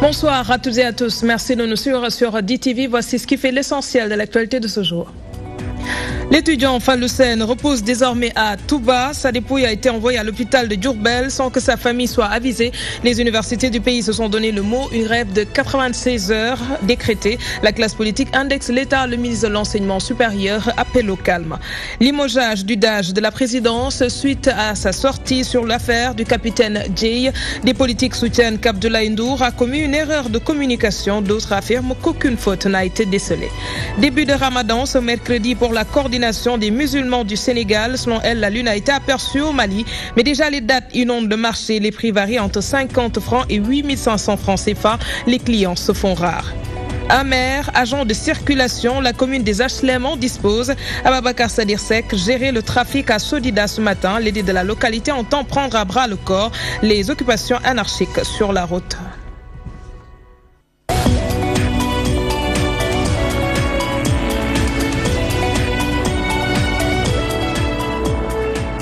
Bonsoir à toutes et à tous. Merci de nous suivre sur DTV. Voici ce qui fait l'essentiel de l'actualité de ce jour. L'étudiant Fallou Sène repose désormais à Touba. Sa dépouille a été envoyée à l'hôpital de Diourbel sans que sa famille soit avisée. Les universités du pays se sont donné le mot. Une grève de 96 heures décrétée. La classe politique indexe l'État. Le ministre de l'Enseignement supérieur appelle au calme. Limogeage du DAGE de la présidence suite à sa sortie sur l'affaire du capitaine Jay. Des politiques soutiennent qu'Abdoulaye Ndour a commis une erreur de communication. D'autres affirment qu'aucune faute n'a été décelée. Début de Ramadan ce mercredi pour la coordination des musulmans du Sénégal. Selon elle, la lune a été aperçue au Mali. Mais déjà, les dates inondent le marché. Les prix varient entre 50 francs et 8500 francs CFA. Les clients se font rares. Un maire, agent de circulation, la commune des HLM en dispose. Ababakar Sadir Sek gérait le trafic à Sodida ce matin. L'édit de la localité entend prendre à bras le corps les occupations anarchiques sur la route.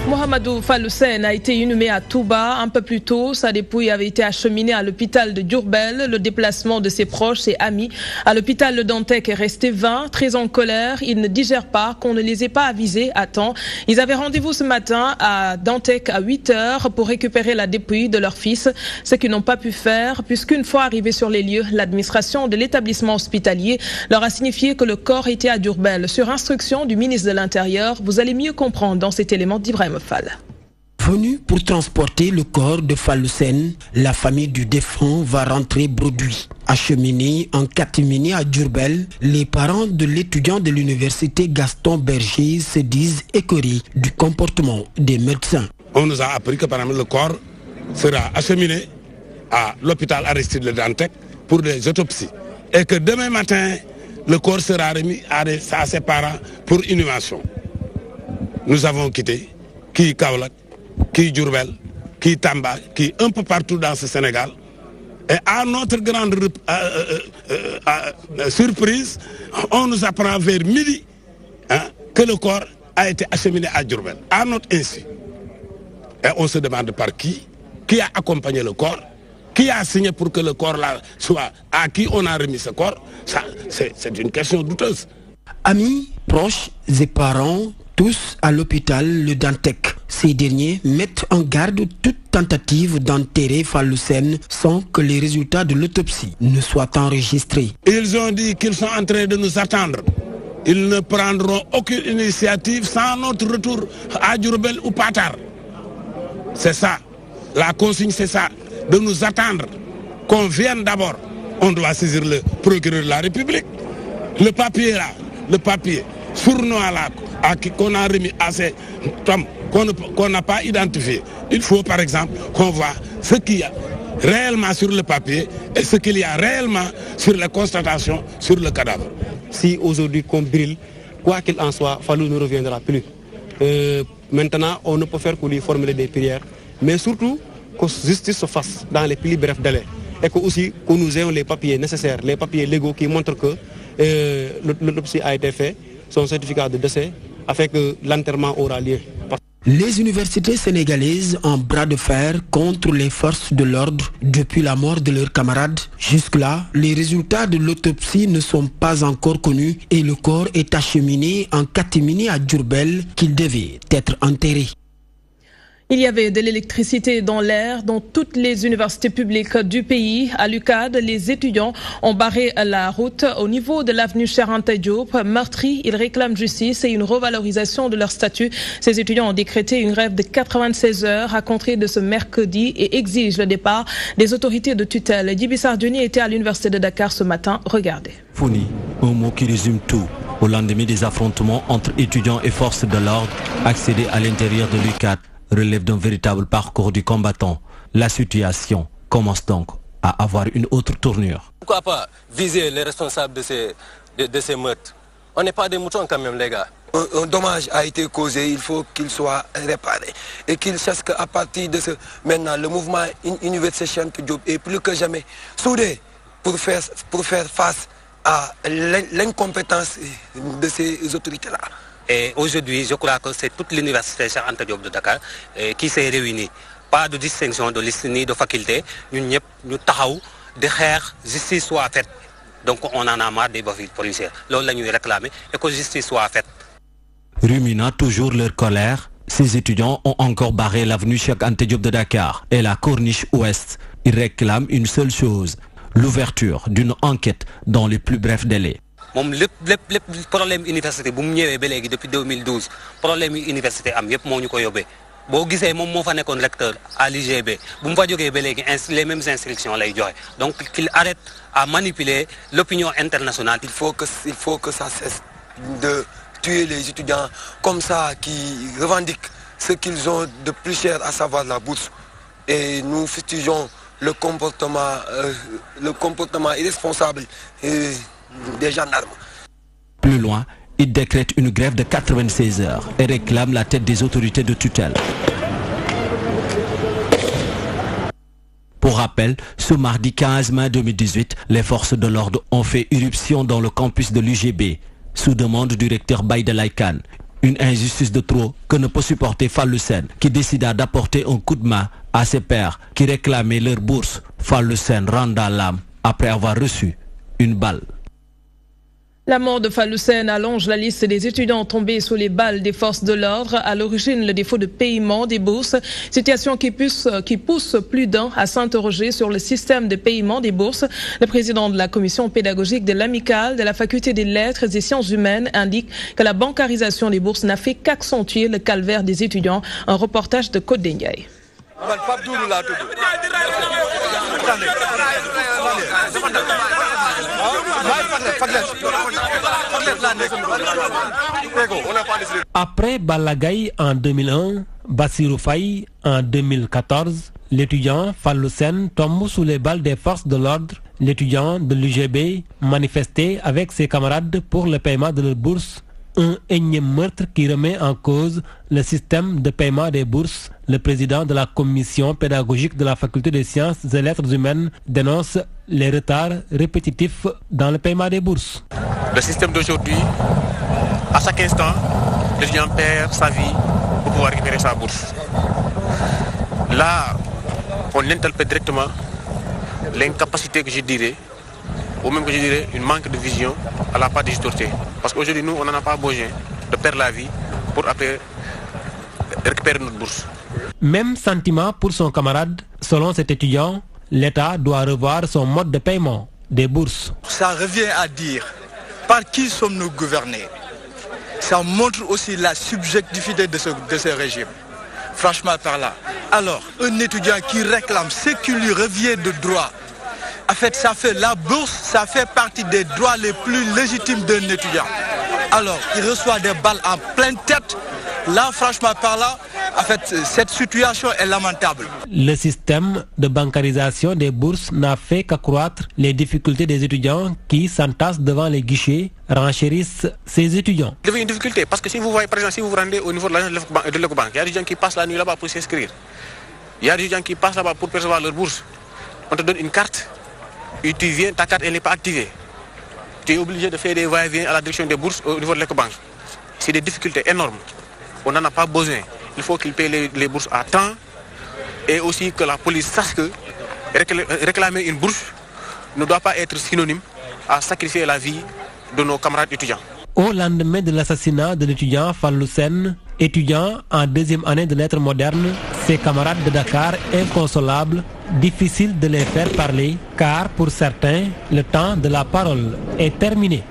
Mohamedou Fallou Sène a été inhumé à Touba un peu plus tôt. Sa dépouille avait été acheminée à l'hôpital de Diourbel. Le déplacement de ses proches et amis à l'hôpital de Dantec est resté vain. Très en colère, ils ne digèrent pas qu'on ne les ait pas avisés à temps. Ils avaient rendez-vous ce matin à Dantec à 8 heures pour récupérer la dépouille de leur fils, ce qu'ils n'ont pas pu faire puisqu'une fois arrivés sur les lieux, l'administration de l'établissement hospitalier leur a signifié que le corps était à Diourbel. Sur instruction du ministre de l'Intérieur, vous allez mieux comprendre dans cet élément d'Ibrahim Fall. Venu pour transporter le corps de Fallou Sène, la famille du défunt va rentrer bredouille. Acheminé en catimini à Diourbel, les parents de l'étudiant de l'université Gaston Berger se disent écœurés du comportement des médecins. On nous a appris que par exemple, le corps sera acheminé à l'hôpital Aristide Le Dantec pour des autopsies. Et que demain matin, le corps sera remis à ses parents pour inhumation. Nous avons quitté qui Kaolack, qui Diourbel, qui Tamba, qui un peu partout dans ce Sénégal. Et à notre grande surprise, on nous apprend vers midi que le corps a été acheminé à Diourbel, à notre insu. Et on se demande par qui a accompagné le corps, qui a signé pour que le corps là soit, à qui on a remis ce corps. C'est une question douteuse. Amis, proches et parents, tous à l'hôpital Le Dantec. Ces derniers mettent en garde toute tentative d'enterrer Fallou Sène sans que les résultats de l'autopsie ne soient enregistrés. Ils ont dit qu'ils sont en train de nous attendre. Ils ne prendront aucune initiative sans notre retour à Diourbel ou Patar. C'est ça. La consigne, c'est ça. De nous attendre. Qu'on vienne d'abord. On doit saisir le procureur de la République. Le papier là, le papier sournois là, qu'on a remis à ces hommes qu'on n'a pas identifié. Il faut par exemple qu'on voit ce qu'il y a réellement sur le papier et ce qu'il y a réellement sur les constatations sur le cadavre. Si aujourd'hui qu'on brille, quoi qu'il en soit, Fallou ne reviendra plus. Maintenant, on ne peut faire que lui formuler des prières, mais surtout que justice se fasse dans les plus brefs délais et que aussi que nous ayons les papiers nécessaires, les papiers légaux qui montrent que l'autopsie a été faite, son certificat de décès, afin que l'enterrement aura lieu. Les universités sénégalaises en bras de fer contre les forces de l'ordre depuis la mort de leurs camarades. Jusque-là, les résultats de l'autopsie ne sont pas encore connus et le corps est acheminé en catimini à Diourbel qu'il devait être enterré. Il y avait de l'électricité dans l'air dans toutes les universités publiques du pays. À l'UCAD, les étudiants ont barré la route au niveau de l'avenue Cheikh Anta Diop. Meurtris, ils réclament justice et une revalorisation de leur statut. Ces étudiants ont décrété une grève de 96 heures à compter de ce mercredi et exigent le départ des autorités de tutelle. Djibi Sardioni était à l'université de Dakar ce matin. Regardez. Fourni, un mot qui résume tout. Au lendemain des affrontements entre étudiants et forces de l'ordre, accéder à l'intérieur de l'UCAD relève d'un véritable parcours du combattant. La situation commence donc à avoir une autre tournure. Pourquoi pas viser les responsables de ces meurtres? On n'est pas des moutons quand même, les gars. Un dommage a été causé, il faut qu'il soit réparé. Et qu'il sache qu'à partir de ce... Maintenant, le mouvement Université Cheikh Anta Diop est plus que jamais soudé pour faire face à l'incompétence de ces autorités-là. Et aujourd'hui, je crois que c'est toute l'université Cheikh Anta Diop de Dakar qui s'est réunie. Pas de distinction de liste ni de faculté. Nous taxaw de xeex justice soit faite. Donc on en a marre des bavures policières. Loolu la ñuy réclamer et que justice soit faite. Ruminant toujours leur colère, ces étudiants ont encore barré l'avenue Cheikh Anta Diop de Dakar et la corniche ouest. Ils réclament une seule chose, l'ouverture d'une enquête dans les plus brefs délais. Moom lépp problème université bu mu ñëwee ba léegi depuis 2012 problème université am yëpp moo ñu ko yóbbee boo gisee moom moo fa nekkoon recteur à l'IGB bu mu fa jógee ba léegi les mêmes instructions lay joxe donc qu'il arrête à manipuler l'opinion internationale. Il faut que ça cesse de tuer les étudiants comme ça qui revendiquent ce qu'ils ont de plus cher, à savoir la bourse. Et nous fustigeons le comportement irresponsable des gendarmes. Plus loin, il décrète une grève de 96 heures et réclame la tête des autorités de tutelle. Pour rappel, ce mardi 15 mai 2018, les forces de l'ordre ont fait irruption dans le campus de l'UGB, sous demande du recteur Baïda Laïkan. Une injustice de trop que ne peut supporter Fallou Sène, qui décida d'apporter un coup de main à ses pairs qui réclamaient leur bourse. Fallou Sène renda l'âme après avoir reçu une balle. La mort de Fallou Sène allonge la liste des étudiants tombés sous les balles des forces de l'ordre. À l'origine, le défaut de paiement des bourses. Situation qui pousse plus d'un à s'interroger sur le système de paiement des bourses. Le président de la commission pédagogique de l'Amicale de la faculté des lettres et sciences humaines indique que la bancarisation des bourses n'a fait qu'accentuer le calvaire des étudiants. Un reportage de Côte d'Endiaye. Après Balagaï en 2001, Bassirou Faye en 2014, l'étudiant Fallou Sène tombe sous les balles des forces de l'ordre. L'étudiant de l'UGB manifestait avec ses camarades pour le paiement de leur bourse. Un énième meurtre qui remet en cause le système de paiement des bourses. Le président de la commission pédagogique de la faculté des sciences et lettres humaines dénonce les retards répétitifs dans le paiement des bourses. Le système d'aujourd'hui, à chaque instant, l'étudiant perd sa vie pour pouvoir récupérer sa bourse. Là, on interpelle directement l'incapacité que je dirais, ou même que je dirais une manque de vision à la part des autorités. Parce qu'aujourd'hui, nous, on n'en a pas besoin de perdre la vie pour après récupérer notre bourse. Même sentiment pour son camarade. Selon cet étudiant, l'État doit revoir son mode de paiement des bourses. Ça revient à dire par qui sommes-nous gouvernés. Ça montre aussi la subjectivité de ce régime. Franchement par là. Alors, un étudiant qui réclame ce qui lui revient de droit, en fait, ça fait la bourse, ça fait partie des droits les plus légitimes d'un étudiant. Alors, il reçoit des balles en pleine tête. Là, franchement par là, en fait, cette situation est lamentable. Le système de bancarisation des bourses n'a fait qu'accroître les difficultés des étudiants qui s'entassent devant les guichets, renchérissent ces étudiants. Il y a une difficulté parce que si vous voyez, par exemple, si vous vous rendez au niveau de l'agence de l'Ecobank, il y a des gens qui passent la nuit là-bas pour s'inscrire. Il y a des gens qui passent là-bas pour percevoir leur bourse. On te donne une carte et tu viens, ta carte elle n'est pas activée. Tu es obligé de faire des va-et-vient à la direction des bourses au niveau de l'Ecobank. C'est des difficultés énormes. On n'en a pas besoin. Il faut qu'ils payent les bourses à temps et aussi que la police sache que réclamer une bourse ne doit pas être synonyme à sacrifier la vie de nos camarades étudiants. Au lendemain de l'assassinat de l'étudiant Fallou Sène, étudiant en deuxième année de lettres modernes, ses camarades de Dakar inconsolables, difficile de les faire parler car pour certains, le temps de la parole est terminé.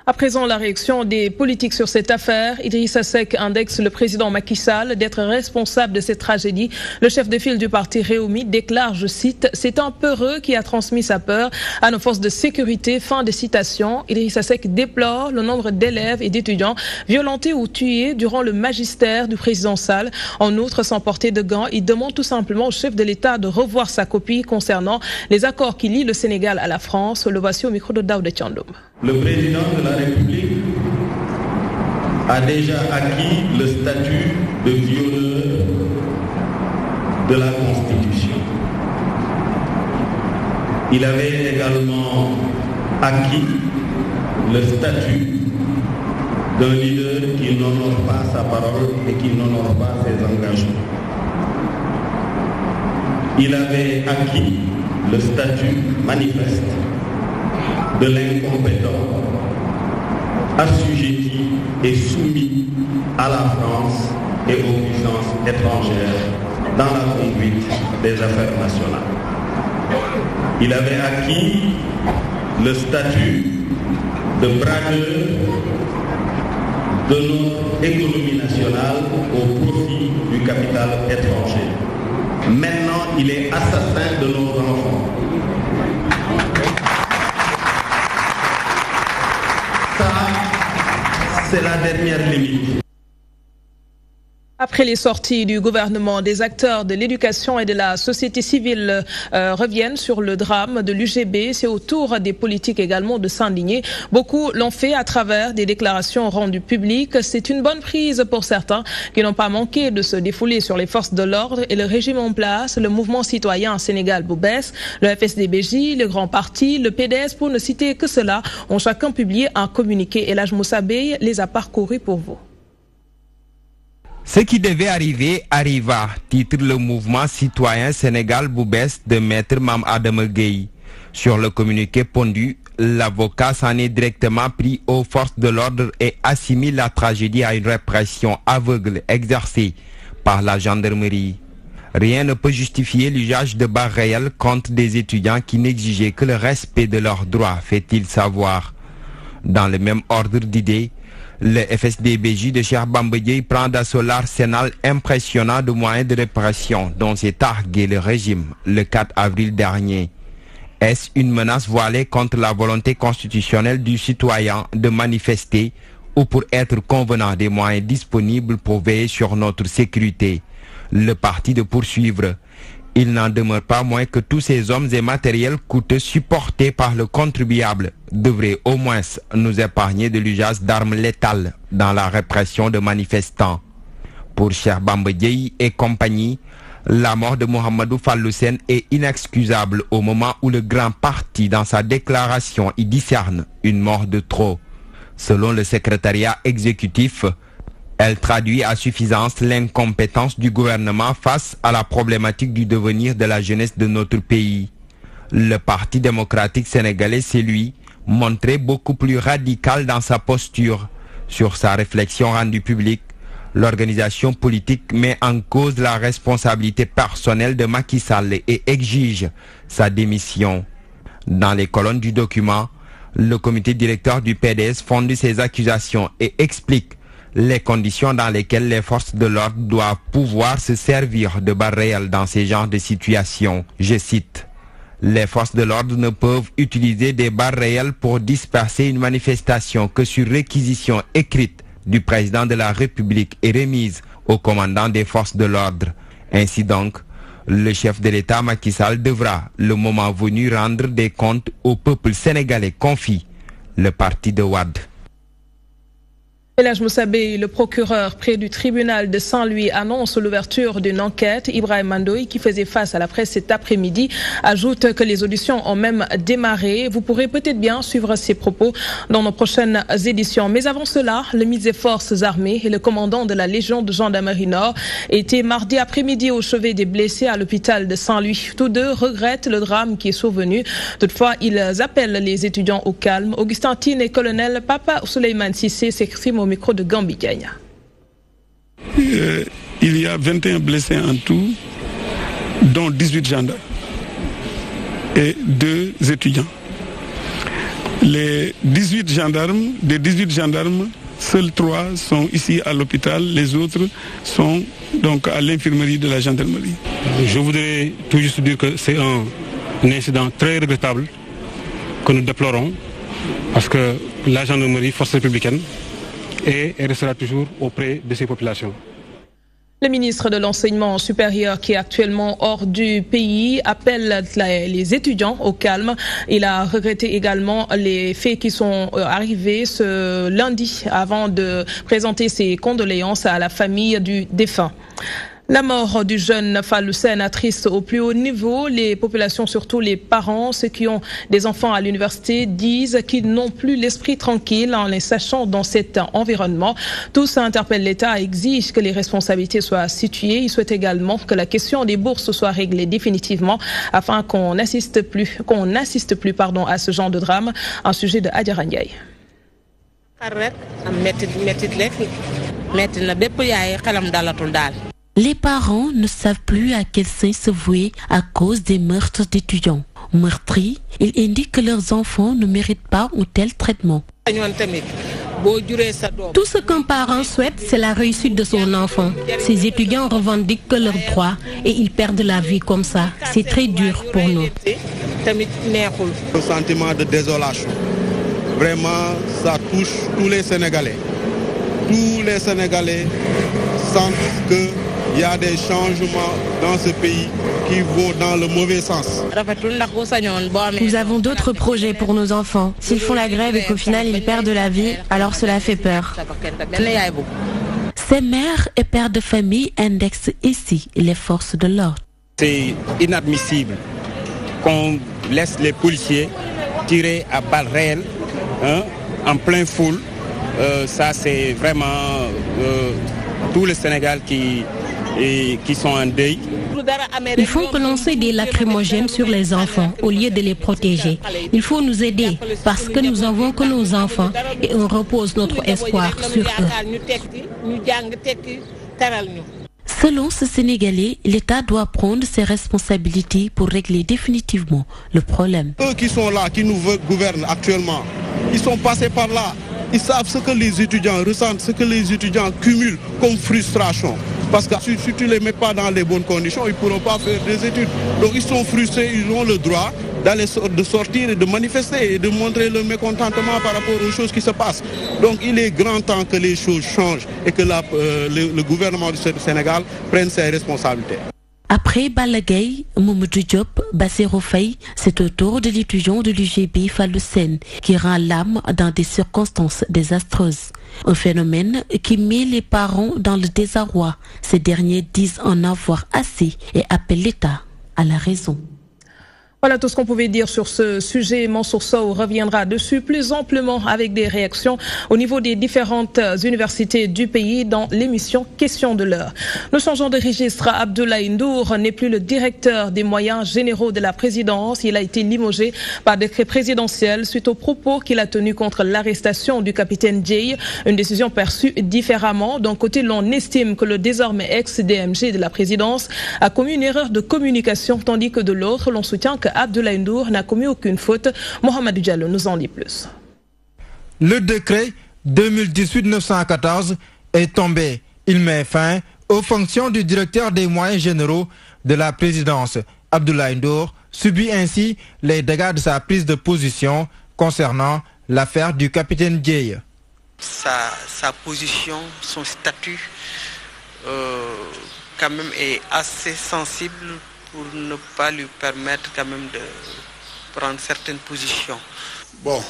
À présent, la réaction des politiques sur cette affaire. Idrissa Seck indexe le président Macky Sall d'être responsable de cette tragédie. Le chef de file du parti Rewmi déclare, je cite, « C'est un peureux qui a transmis sa peur à nos forces de sécurité ». Fin de citation. Idrissa Seck déplore le nombre d'élèves et d'étudiants violentés ou tués durant le magistère du président Sall. En outre, sans porter de gants, il demande tout simplement au chef de l'État de revoir sa copie concernant les accords qui lient le Sénégal à la France. Le voici au micro de Daouda Thiandoum. Le président de la République a déjà acquis le statut de violeur de la Constitution. Il avait également acquis le statut d'un leader qui n'honore pas sa parole et qui n'honore pas ses engagements. Il avait acquis le statut manifeste de l'incompétent assujetti et soumis à la France et aux puissances étrangères dans la conduite des affaires nationales. Il avait acquis le statut de braqueur de notre économie nationale au profit du capital étranger. Maintenant, il est assassin de nos enfants. Ça, c'est la dernière limite. Après les sorties du gouvernement, des acteurs de l'éducation et de la société civile reviennent sur le drame de l'UGB. C'est au tour des politiques également de s'indigner. Beaucoup l'ont fait à travers des déclarations rendues publiques. C'est une bonne prise pour certains qui n'ont pas manqué de se défouler sur les forces de l'ordre et le régime en place, le mouvement citoyen Sénégal Boubès, le FSD/BJ, le Grand Parti, le PDS, pour ne citer que cela, ont chacun publié un communiqué. Elhadj Moussa Bey les a parcourus pour vous. Ce qui devait arriver arriva, titre le mouvement citoyen Sénégal Boubès de Maître Mame Adama Gueye. Sur le communiqué pondu, l'avocat s'en est directement pris aux forces de l'ordre et assimile la tragédie à une répression aveugle exercée par la gendarmerie. Rien ne peut justifier l'usage de balles réelles contre des étudiants qui n'exigeaient que le respect de leurs droits, fait-il savoir. Dans le même ordre d'idées, le FSD/BJ de Cheikh Bamba Dièye prend d'assaut l'arsenal impressionnant de moyens de répression dont s'est targué le régime le 4 avril dernier. Est-ce une menace voilée contre la volonté constitutionnelle du citoyen de manifester ou pour être convenant des moyens disponibles pour veiller sur notre sécurité? Le parti de poursuivre. Il n'en demeure pas moins que tous ces hommes et matériels coûteux supportés par le contribuable devraient au moins nous épargner de l'usage d'armes létales dans la répression de manifestants. Pour Cheikh Bamba Dièye et compagnie, la mort de Mohamedou Fallou Sène est inexcusable au moment où le grand parti dans sa déclaration y discerne une mort de trop. Selon le secrétariat exécutif, elle traduit à suffisance l'incompétence du gouvernement face à la problématique du devenir de la jeunesse de notre pays. Le Parti démocratique sénégalais s'est lui montré beaucoup plus radical dans sa posture. Sur sa réflexion rendue publique, l'organisation politique met en cause la responsabilité personnelle de Macky Sall et exige sa démission. Dans les colonnes du document, le comité directeur du PDS fonde ses accusations et explique les conditions dans lesquelles les forces de l'ordre doivent pouvoir se servir de balles réelles dans ces genres de situations. Je cite: « Les forces de l'ordre ne peuvent utiliser des balles réelles pour disperser une manifestation que sur réquisition écrite du président de la République et remise au commandant des forces de l'ordre. Ainsi donc, le chef de l'État Macky Sall devra, le moment venu, rendre des comptes au peuple sénégalais, confie le parti de Wade. » Elhadj Moussa Bey, le procureur près du tribunal de Saint-Louis, annonce l'ouverture d'une enquête. Ibrahima Ndoye, qui faisait face à la presse cet après-midi, ajoute que les auditions ont même démarré. Vous pourrez peut-être bien suivre ces propos dans nos prochaines éditions. Mais avant cela, le ministre des Forces armées et le commandant de la Légion de gendarmerie Nord étaient mardi après-midi au chevet des blessés à l'hôpital de Saint-Louis. Tous deux regrettent le drame qui est survenu. Toutefois, ils appellent les étudiants au calme. Augustin Tine et colonel Papa Souleymane Cissé s'expriment au micro de Gambi Gagna. Il y a 21 blessés en tout, dont 18 gendarmes et 2 étudiants. Les 18 gendarmes, des 18 gendarmes, seuls 3 sont ici à l'hôpital, les autres sont donc à l'infirmerie de la gendarmerie. Je voudrais tout juste dire que c'est un incident très regrettable que nous déplorons parce que la gendarmerie, force républicaine, et restera toujours auprès de ces populations. Le ministre de l'Enseignement supérieur, qui est actuellement hors du pays, appelle les étudiants au calme. Il a regretté également les faits qui sont arrivés ce lundi avant de présenter ses condoléances à la famille du défunt. La mort du jeune Fallou Sène attriste au plus haut niveau. Les populations, surtout les parents, ceux qui ont des enfants à l'université, disent qu'ils n'ont plus l'esprit tranquille en les sachant dans cet environnement. Tous interpellent l'État et exigent que les responsabilités soient situées. Ils souhaitent également que la question des bourses soit réglée définitivement afin qu'on n'assiste plus à ce genre de drame. Un sujet de Adjara Ndiaye. Les parents ne savent plus à quel sein se vouer à cause des meurtres d'étudiants. Meurtris, ils indiquent que leurs enfants ne méritent pas un tel traitement. Tout ce qu'un parent souhaite, c'est la réussite de son enfant. Ces étudiants revendiquent que leurs droits et ils perdent la vie comme ça. C'est très dur pour nous. Un sentiment de désolation. Vraiment, ça touche tous les Sénégalais. Tous les Sénégalais sentent qu'il y a des changements dans ce pays qui vont dans le mauvais sens. Nous avons d'autres projets pour nos enfants. S'ils font la grève et qu'au final ils perdent la vie, alors cela fait peur. Ces mères et pères de famille indexent ici les forces de l'ordre. C'est inadmissible qu'on laisse les policiers tirer à balles réelles en plein foule. Ça c'est vraiment tout le Sénégal qui sont en deuil. Il faut lancer des lacrymogènes sur les enfants au lieu de les protéger. Il faut nous aider parce que nous avons que nos enfants et on repose notre espoir sur eux. Selon ce Sénégalais, l'État doit prendre ses responsabilités pour régler définitivement le problème. Eux qui sont là, qui nous gouvernent actuellement, ils sont passés par là. Ils savent ce que les étudiants ressentent, ce que les étudiants cumulent comme frustration. Parce que si tu ne les mets pas dans les bonnes conditions, ils ne pourront pas faire des études. Donc ils sont frustrés, ils ont le droit de sortir et de manifester et de montrer leur mécontentement par rapport aux choses qui se passent. Donc il est grand temps que les choses changent et que le gouvernement du Sénégal prenne ses responsabilités. Après Balagay, Mamadou Diop, Bassirou Faye, c'est au tour de l'étudiant de l'UGB Fallou Sène qui rend l'âme dans des circonstances désastreuses. Un phénomène qui met les parents dans le désarroi. Ces derniers disent en avoir assez et appellent l'État à la raison. Voilà tout ce qu'on pouvait dire sur ce sujet. Mansour Sow reviendra dessus plus amplement avec des réactions au niveau des différentes universités du pays dans l'émission Question de l'heure. Nous changeons de registre. Abdoulaye Ndour n'est plus le directeur des moyens généraux de la présidence. Il a été limogé par décret présidentiel suite aux propos qu'il a tenus contre l'arrestation du capitaine Dieye. Une décision perçue différemment. D'un côté, l'on estime que le désormais ex-DMG de la présidence a commis une erreur de communication, tandis que de l'autre, l'on soutient que Abdoulaye Ndour n'a commis aucune faute. Mohamed Diallo nous en dit plus. Le décret 2018-914 est tombé. Il met fin aux fonctions du directeur des moyens généraux de la présidence. Abdoulaye Ndour subit ainsi les dégâts de sa prise de position concernant l'affaire du capitaine Dieye. Sa position, son statut quand même est assez sensible pour ne pas lui permettre quand même de prendre certaines positions. Bon,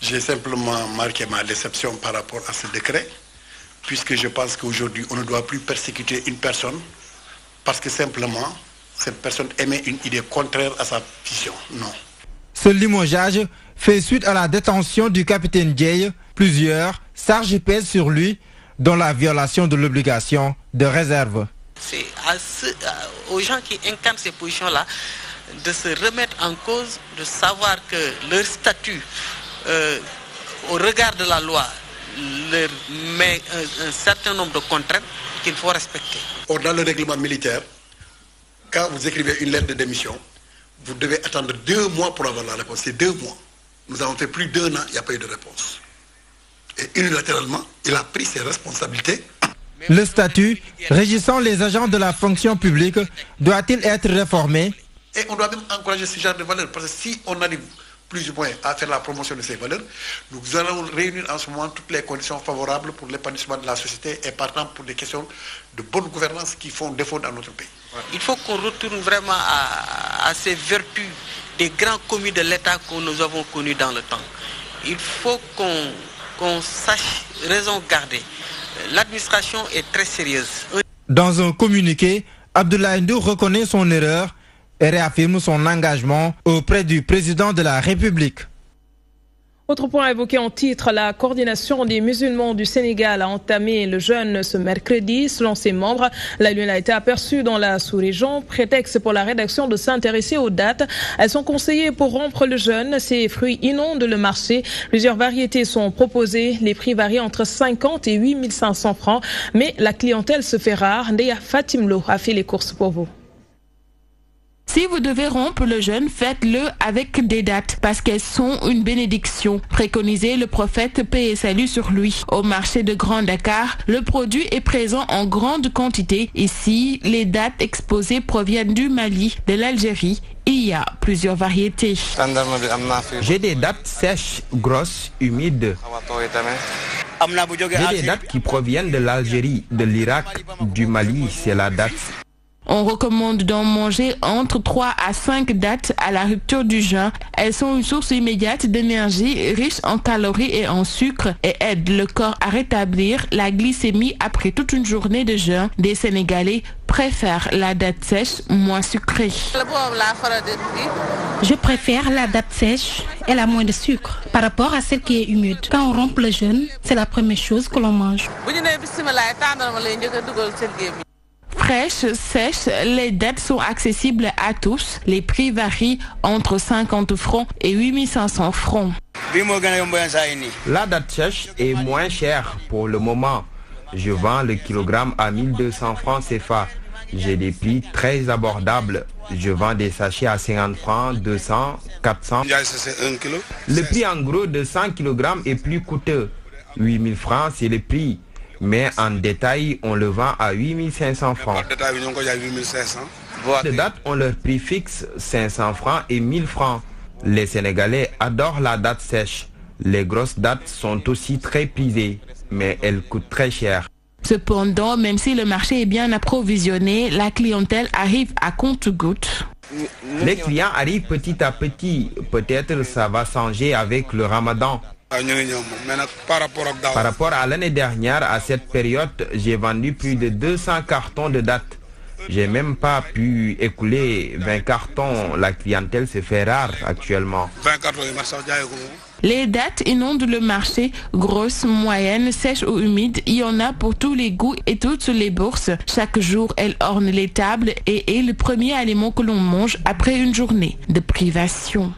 j'ai simplement marqué ma déception par rapport à ce décret, puisque je pense qu'aujourd'hui, on ne doit plus persécuter une personne parce que simplement, cette personne émet une idée contraire à sa vision. Non. Ce limogeage fait suite à la détention du capitaine Dieye. Plusieurs charges pèsent sur lui, dont la violation de l'obligation de réserve. C'est aux gens qui incarnent ces positions-là de se remettre en cause, de savoir que leur statut, au regard de la loi, leur met un certain nombre de contraintes qu'il faut respecter. Or, dans le règlement militaire, quand vous écrivez une lettre de démission, vous devez attendre 2 mois pour avoir la réponse. C'est 2 mois. Nous avons fait plus d'1 an, il n'y a pas eu de réponse. Et unilatéralement, il a pris ses responsabilités. Le statut régissant les agents de la fonction publique doit-il être réformé? Et on doit même encourager ce genre de valeurs, parce que si on arrive plus ou moins à faire la promotion de ces valeurs, nous allons réunir en ce moment toutes les conditions favorables pour l'épanouissement de la société et partant pour des questions de bonne gouvernance qui font défaut dans notre pays. Il faut qu'on retourne vraiment à ces vertus des grands commis de l'État que nous avons connus dans le temps. Il faut qu'on sache raison garder. L'administration est très sérieuse. Dans un communiqué, Abdoulaye Ndour reconnaît son erreur et réaffirme son engagement auprès du président de la République. Autre point évoqué en titre, la coordination des musulmans du Sénégal a entamé le jeûne ce mercredi. Selon ses membres, la lune a été aperçue dans la sous-région. Prétexte pour la rédaction de s'intéresser aux dates. Elles sont conseillées pour rompre le jeûne. Ces fruits inondent le marché. Plusieurs variétés sont proposées. Les prix varient entre 50 et 8 500 francs. Mais la clientèle se fait rare. Ndeya Fatimlo a fait les courses pour vous. Si vous devez rompre le jeûne, faites-le avec des dattes parce qu'elles sont une bénédiction. Préconisait le prophète, paix et salut sur lui. Au marché de Grand Dakar, le produit est présent en grande quantité. Ici, les dattes exposées proviennent du Mali, de l'Algérie. Il y a plusieurs variétés. J'ai des dattes sèches, grosses, humides. J'ai des dattes qui proviennent de l'Algérie, de l'Irak, du Mali, c'est la date. On recommande d'en manger entre 3 à 5 dattes à la rupture du jeûne. Elles sont une source immédiate d'énergie, riche en calories et en sucre et aident le corps à rétablir la glycémie après toute une journée de jeûne. Des Sénégalais préfèrent la date sèche, moins sucrée. Je préfère la date sèche, elle a moins de sucre par rapport à celle qui est humide. Quand on rompt le jeûne, c'est la première chose que l'on mange. Fraîches, sèches, les dattes sont accessibles à tous. Les prix varient entre 50 francs et 8 500 francs. La date sèche est moins chère pour le moment. Je vends le kilogramme à 1200 francs CFA. J'ai des prix très abordables. Je vends des sachets à 50 francs, 200, 400. Le prix en gros de 100 kg est plus coûteux. 8000 francs, c'est le prix. Mais en détail, on le vend à 8 500 francs. Les dates ont leur prix fixe, 500 francs et 1000 francs. Les Sénégalais adorent la date sèche. Les grosses dates sont aussi très prisées, mais elles coûtent très cher. Cependant, même si le marché est bien approvisionné, la clientèle arrive à compte-gouttes. Les clients arrivent petit à petit. Peut-être ça va changer avec le Ramadan. Par rapport à l'année dernière, à cette période, j'ai vendu plus de 200 cartons de dattes. J'ai même pas pu écouler 20 cartons. La clientèle se fait rare actuellement. Les dattes inondent le marché, grosses, moyennes, sèches ou humides. Il y en a pour tous les goûts et toutes les bourses. Chaque jour, elles ornent les tables et est le premier aliment que l'on mange après une journée de privation.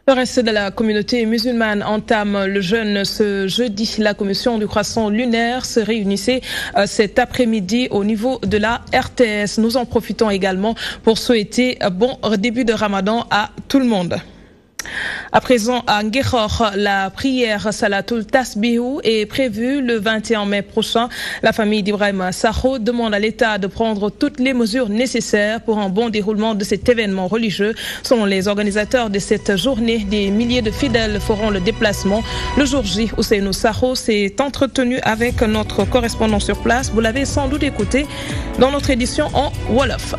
Le reste de la communauté musulmane entame le jeûne ce jeudi. La commission du croissant lunaire se réunissait cet après-midi au niveau de la RTS. Nous en profitons également pour souhaiter bon début de Ramadan à tout le monde. À présent, à Ngékhor, la prière Salatul Tasbihou est prévue le 21 mai prochain. La famille d'Ibrahim Sakho demande à l'État de prendre toutes les mesures nécessaires pour un bon déroulement de cet événement religieux. Selon les organisateurs de cette journée, des milliers de fidèles feront le déplacement. Le jour J, Ousseynou Sakho s'est entretenu avec notre correspondant sur place. Vous l'avez sans doute écouté dans notre édition en Wolof.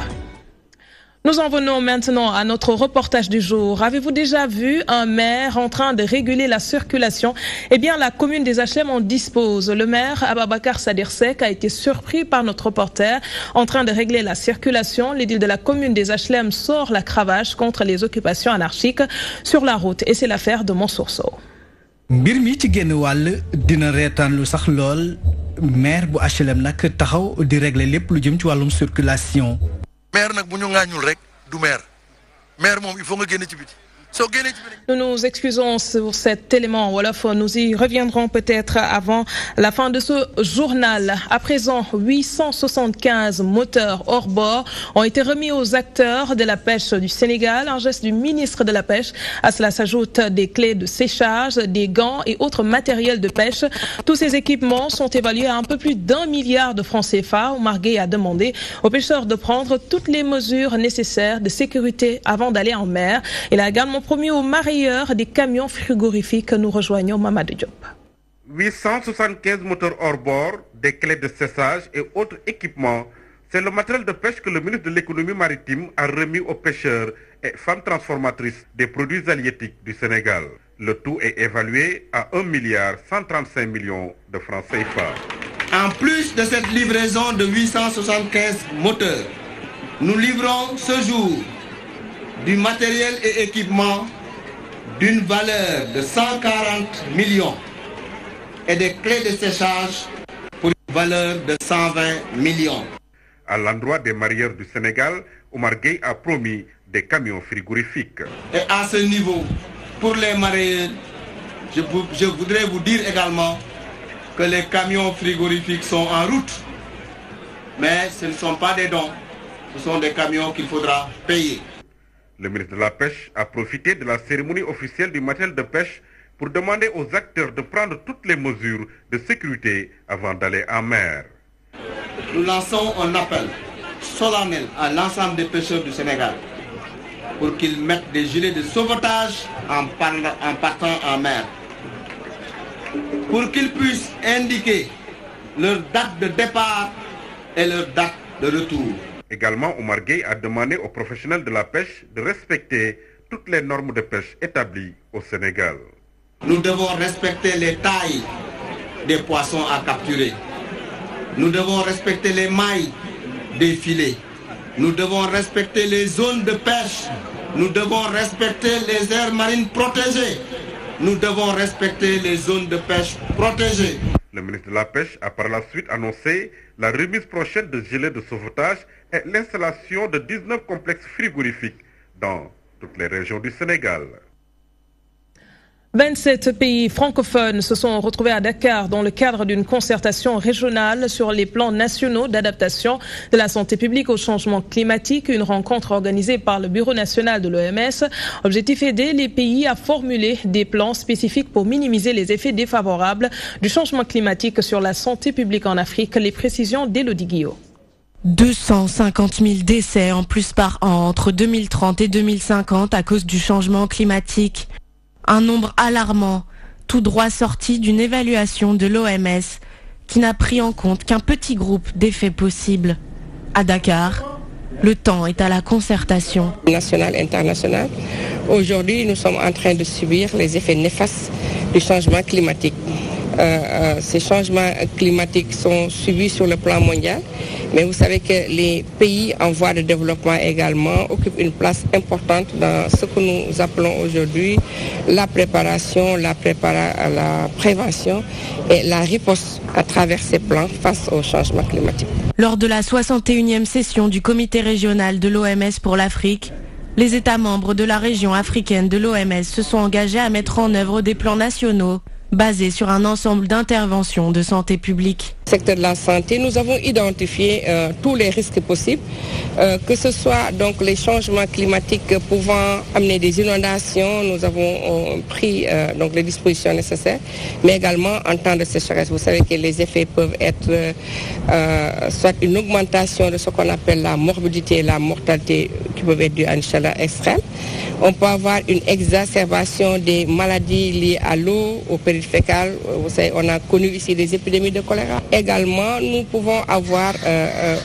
Nous en venons maintenant à notre reportage du jour. Avez-vous déjà vu un maire en train de réguler la circulation? Eh bien, la commune des HLM en dispose. Le maire, Ababakar Sadirsek, a été surpris par notre reporter en train de régler la circulation. L'édile de la commune des HLM sort la cravache contre les occupations anarchiques sur la route. Et c'est l'affaire de Monsourso. mbir mi ci genn wàll dina reetaan lu sax lool maire bu HLM nag taxaw di régler lépp lu jëm ci wàllum circulation. maire nag bu ñu ŋaañul rek du maire moom il faut nga génn ci biti. Nous nous excusons sur cet élément Wolof. Nous y reviendrons peut-être avant la fin de ce journal. À présent, 875 moteurs hors bord ont été remis aux acteurs de la pêche du Sénégal. Un geste du ministre de la Pêche. À cela s'ajoutent des clés de séchage, des gants et autres matériels de pêche. Tous ces équipements sont évalués à un peu plus d'1 milliard de francs CFA. Oumar Gueye a demandé aux pêcheurs de prendre toutes les mesures nécessaires de sécurité avant d'aller en mer. Il a également promis aux mareyeurs des camions frigorifiques. Nous rejoignons Mamadou Diop. 875 moteurs hors bord, des clés de séchage et autres équipements. C'est le matériel de pêche que le ministre de l'économie maritime a remis aux pêcheurs et femmes transformatrices des produits halieutiques du Sénégal. Le tout est évalué à 1 milliard 135 millions de francs CFA. En plus de cette livraison de 875 moteurs, nous livrons ce jour du matériel et équipement d'une valeur de 140 millions et des clés de séchage pour une valeur de 120 millions. À l'endroit des mareyeurs du Sénégal, Omar Gueye a promis des camions frigorifiques. Et à ce niveau, pour les mareyeurs, je voudrais vous dire également que les camions frigorifiques sont en route. Mais ce ne sont pas des dons, ce sont des camions qu'il faudra payer. Le ministre de la Pêche a profité de la cérémonie officielle du matériel de pêche pour demander aux acteurs de prendre toutes les mesures de sécurité avant d'aller en mer. Nous lançons un appel solennel à l'ensemble des pêcheurs du Sénégal pour qu'ils mettent des gilets de sauvetage en partant en mer, pour qu'ils puissent indiquer leur date de départ et leur date de retour. Également, Omar Gueye a demandé aux professionnels de la pêche de respecter toutes les normes de pêche établies au Sénégal. Nous devons respecter les tailles des poissons à capturer. Nous devons respecter les mailles des filets. Nous devons respecter les zones de pêche. Nous devons respecter les aires marines protégées. Nous devons respecter les zones de pêche protégées. Le ministre de la Pêche a par la suite annoncé la remise prochaine de gilets de sauvetage et l'installation de 19 complexes frigorifiques dans toutes les régions du Sénégal. 27 pays francophones se sont retrouvés à Dakar dans le cadre d'une concertation régionale sur les plans nationaux d'adaptation de la santé publique au changement climatique, une rencontre organisée par le Bureau national de l'OMS. Objectif: aider les pays à formuler des plans spécifiques pour minimiser les effets défavorables du changement climatique sur la santé publique en Afrique. Les précisions d'Élodie Guillot. 250 000 décès en plus par an entre 2030 et 2050 à cause du changement climatique. Un nombre alarmant, tout droit sorti d'une évaluation de l'OMS qui n'a pris en compte qu'un petit groupe d'effets possibles. À Dakar, le temps est à la concertation. Nationale, internationale. Aujourd'hui, nous sommes en train de subir les effets néfastes du changement climatique. Ces changements climatiques sont subis sur le plan mondial, mais vous savez que les pays en voie de développement également occupent une place importante dans ce que nous appelons aujourd'hui la préparation, la prévention et la riposte à travers ces plans face au changement climatique. Lors de la 61e session du comité régional de l'OMS pour l'Afrique, les États membres de la région africaine de l'OMS se sont engagés à mettre en œuvre des plans nationaux basé sur un ensemble d'interventions de santé publique. Au secteur de la santé, nous avons identifié tous les risques possibles, que ce soit donc les changements climatiques pouvant amener des inondations, nous avons pris donc les dispositions nécessaires, mais également en temps de sécheresse. Vous savez que les effets peuvent être soit une augmentation de ce qu'on appelle la morbidité et la mortalité qui peuvent être dues à une chaleur extrême. On peut avoir une exacerbation des maladies liées à l'eau, au péril fécal. Vous savez, on a connu ici des épidémies de choléra. Également, nous pouvons avoir,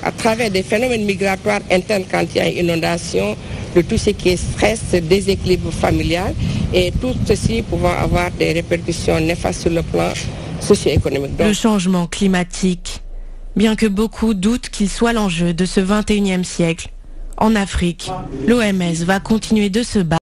à travers des phénomènes migratoires internes quand il y a une inondation, de tout ce qui est stress, déséquilibre familial, et tout ceci pouvant avoir des répercussions néfastes sur le plan socio-économique. Le changement climatique, bien que beaucoup doutent qu'il soit l'enjeu de ce 21e siècle, en Afrique, l'OMS va continuer de se battre.